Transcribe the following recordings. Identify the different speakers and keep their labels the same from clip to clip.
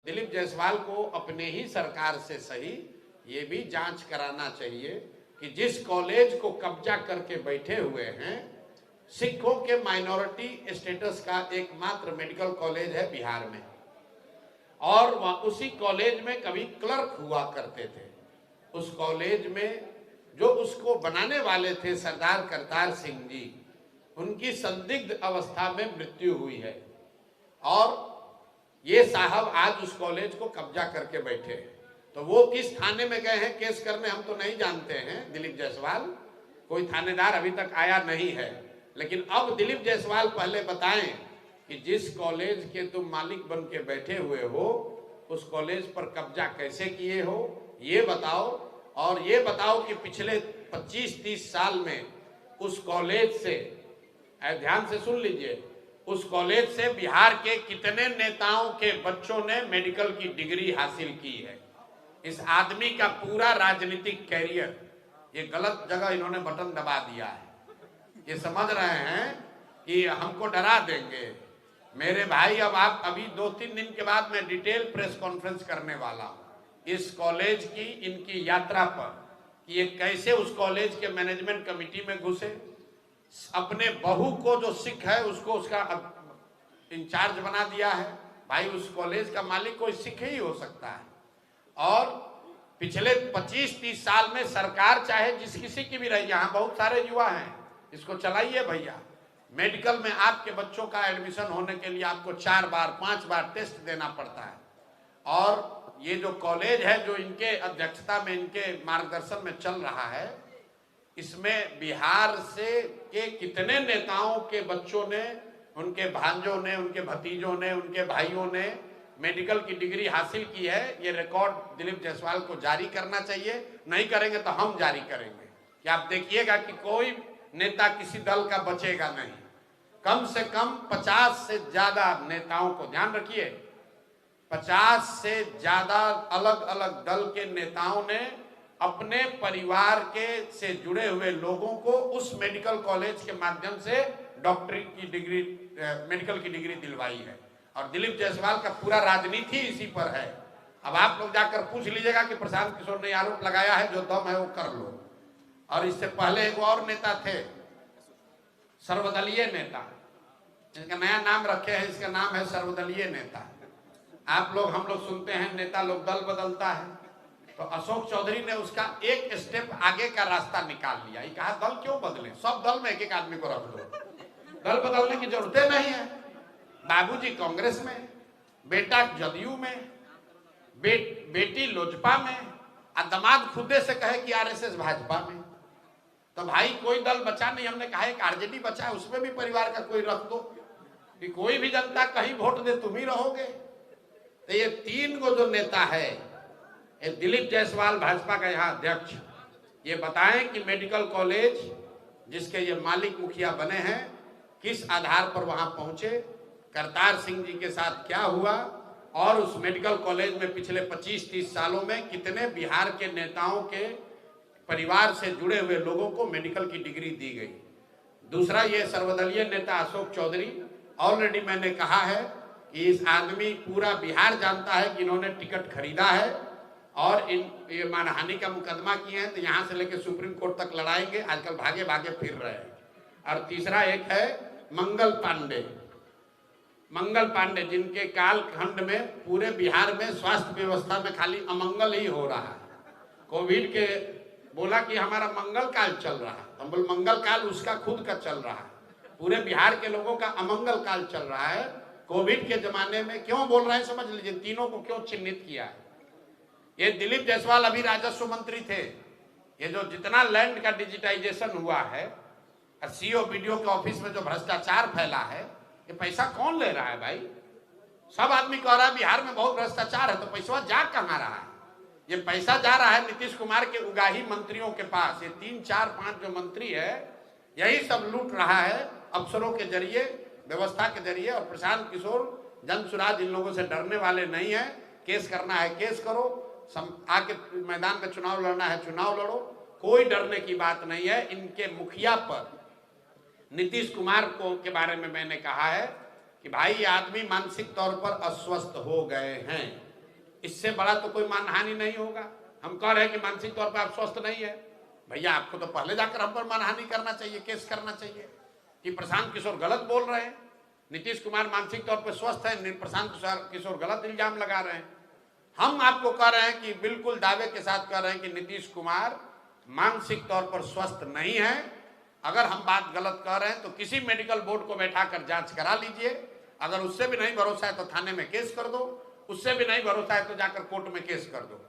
Speaker 1: दिलीप जायसवाल को अपने ही सरकार से सही ये भी जांच कराना चाहिए कि जिस कॉलेज को कब्जा करके बैठे हुए हैं, सिखों के माइनॉरिटी स्टेटस का एकमात्र मेडिकल कॉलेज है बिहार में, और वह उसी कॉलेज में कभी क्लर्क हुआ करते थे। उस कॉलेज में जो उसको बनाने वाले थे सरदार करतार सिंह जी, उनकी संदिग्ध अवस्था में मृत्यु हुई है और ये साहब आज उस कॉलेज को कब्जा करके बैठे हैं। तो वो किस थाने में गए हैं केस करने हम तो नहीं जानते हैं। दिलीप जायसवाल, कोई थानेदार अभी तक आया नहीं है, लेकिन अब दिलीप जायसवाल पहले बताएं कि जिस कॉलेज के तुम मालिक बन के बैठे हुए हो उस कॉलेज पर कब्जा कैसे किए हो, ये बताओ। और ये बताओ कि पिछले 25-30 साल में उस कॉलेज से, ध्यान से सुन लीजिए, उस कॉलेज से बिहार के कितने नेताओं के बच्चों ने मेडिकल की डिग्री हासिल की है। इस आदमी का पूरा राजनीतिक कैरियर, ये गलत जगह इन्होंने बटन दबा दिया है। ये समझ रहे हैं कि हमको डरा देंगे। मेरे भाई, अब आप अभी 2-3 दिन के बाद मैं डिटेल प्रेस कॉन्फ्रेंस करने वाला हूँ इस कॉलेज की, इनकी यात्रा पर, कि ये कैसे उस कॉलेज के मैनेजमेंट कमेटी में घुसे, अपने बहू को जो सिख है उसको उसका इंचार्ज बना दिया है। भाई, उस कॉलेज का मालिक कोई सिख ही हो सकता है। और पिछले 25-30 साल में सरकार चाहे जिस किसी की भी रही, यहाँ बहुत सारे युवा हैं, इसको चलाइए भैया। मेडिकल में आपके बच्चों का एडमिशन होने के लिए आपको 4 बार 5 बार टेस्ट देना पड़ता है। और ये जो कॉलेज है जो इनके अध्यक्षता में, इनके मार्गदर्शन में चल रहा है, इसमें बिहार से के कितने नेताओं के बच्चों ने, उनके भांजों ने, उनके भतीजों ने, उनके भाइयों ने मेडिकल की डिग्री हासिल की है। ये रिकॉर्ड दिलीप जायसवाल को जारी करना चाहिए। नहीं करेंगे तो हम जारी करेंगे कि आप देखिएगा कि कोई नेता किसी दल का बचेगा नहीं। कम से कम 50 से ज्यादा नेताओं को, ध्यान रखिए, 50 से ज्यादा अलग अलग दल के नेताओं ने अपने परिवार के से जुड़े हुए लोगों को उस मेडिकल कॉलेज के माध्यम से डॉक्टरी की डिग्री, मेडिकल की डिग्री दिलवाई है। और दिलीप जायसवाल का पूरा राजनीति इसी पर है। अब आप लोग जाकर पूछ लीजिएगा कि प्रशांत किशोर ने आरोप लगाया है, जो दम है वो कर लो। और इससे पहले एक और नेता थे, सर्वदलीय नेता, जिनका नया नाम रखे हैं, इसका नाम है सर्वदलीय नेता। आप लोग, हम लोग सुनते हैं नेता लोग दल बदलता है, तो अशोक चौधरी ने उसका एक स्टेप आगे का रास्ता निकाल लिया। ये कहा दल क्यों बदले, सब दल में एक एक आदमी को रख दो, दल बदलने की जरूरत नहीं है। बाबूजी कांग्रेस में, बेटा जदयू में, बेटी लोजपा में, और दामाद खुदे से कहे कि आरएसएस भाजपा में। तो भाई कोई दल बचा नहीं। हमने कहा एक आरजेडी बचा है, उसमें भी परिवार का कोई रख दो कि कोई भी जनता कहीं वोट दे, तुम ही रहोगे। तो ये 3 गो जो नेता है, दिलीप जायसवाल भाजपा का यहाँ अध्यक्ष, ये बताएं कि मेडिकल कॉलेज जिसके ये मालिक मुखिया बने हैं, किस आधार पर वहां पहुंचे, करतार सिंह जी के साथ क्या हुआ, और उस मेडिकल कॉलेज में पिछले 25-30 सालों में कितने बिहार के नेताओं के परिवार से जुड़े हुए लोगों को मेडिकल की डिग्री दी गई। दूसरा, ये सर्वदलीय नेता अशोक चौधरी, ऑलरेडी मैंने कहा है कि इस आदमी, पूरा बिहार जानता है कि इन्होंने टिकट खरीदा है और ये मानहानि का मुकदमा किए हैं, तो यहाँ से लेकर सुप्रीम कोर्ट तक लड़ाएंगे। आजकल भागे भागे फिर रहे हैं। और तीसरा एक है मंगल पांडे, जिनके कालखंड में पूरे बिहार में स्वास्थ्य व्यवस्था में खाली अमंगल ही हो रहा है। कोविड के बोला कि हमारा मंगल काल चल रहा है, हम बोल मंगल काल उसका खुद का चल रहा है। पूरे बिहार के लोगों का अमंगल काल चल रहा है। कोविड के जमाने में क्यों बोल रहे हैं समझ लीजिए, तीनों को क्यों चिन्हित किया है। ये दिलीप जायसवाल अभी राजस्व मंत्री थे। ये जो जितना लैंड का डिजिटाइजेशन हुआ है, सीओ बीडीओ के ऑफिस में जो भ्रष्टाचार फैला है, ये पैसा कौन ले रहा है भाई? सब आदमी कह रहा है बिहार में बहुत भ्रष्टाचार है, तो पैसा जा कहाँ रहा है? ये पैसा जा रहा है नीतीश कुमार के उगाही मंत्रियों के पास। ये 3-4-5 जो मंत्री है, यही सब लूट रहा है अफसरों के जरिए, व्यवस्था के जरिए। और प्रशांत किशोर, जनसुराज इन लोगों से डरने वाले नहीं है। केस करना है केस करो, आके मैदान में चुनाव लड़ना है चुनाव लड़ो, कोई डरने की बात नहीं है। इनके मुखिया पर, नीतीश कुमार को के बारे में मैंने कहा है कि भाई ये आदमी मानसिक तौर पर अस्वस्थ हो गए हैं। इससे बड़ा तो कोई मानहानि नहीं होगा। हम कह रहे हैं कि मानसिक तौर पर आप स्वस्थ नहीं है, भैया आपको तो पहले जाकर हम पर मानहानि करना चाहिए, केस करना चाहिए कि प्रशांत किशोर गलत बोल रहे हैं, नीतीश कुमार मानसिक तौर पर स्वस्थ है, प्रशांत किशोर गलत इल्जाम लगा रहे हैं। हम आपको कह रहे हैं कि बिल्कुल दावे के साथ कह रहे हैं कि नीतीश कुमार मानसिक तौर पर स्वस्थ नहीं है। अगर हम बात गलत कह रहे हैं तो किसी मेडिकल बोर्ड को बैठाकर जांच करा लीजिए। अगर उससे भी नहीं भरोसा है तो थाने में केस कर दो, उससे भी नहीं भरोसा है तो जाकर कोर्ट में केस कर दो।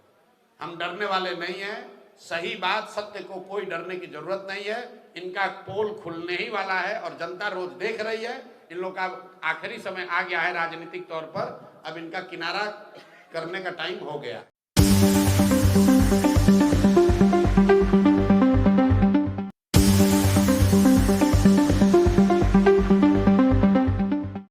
Speaker 1: हम डरने वाले नहीं हैं। सही बात, सत्य को कोई डरने की जरूरत नहीं है। इनका पोल खुलने ही वाला है और जनता रोज देख रही है। इन लोगों का आखिरी समय आ गया है राजनीतिक तौर पर, अब इनका किनारा करने का टाइम हो गया।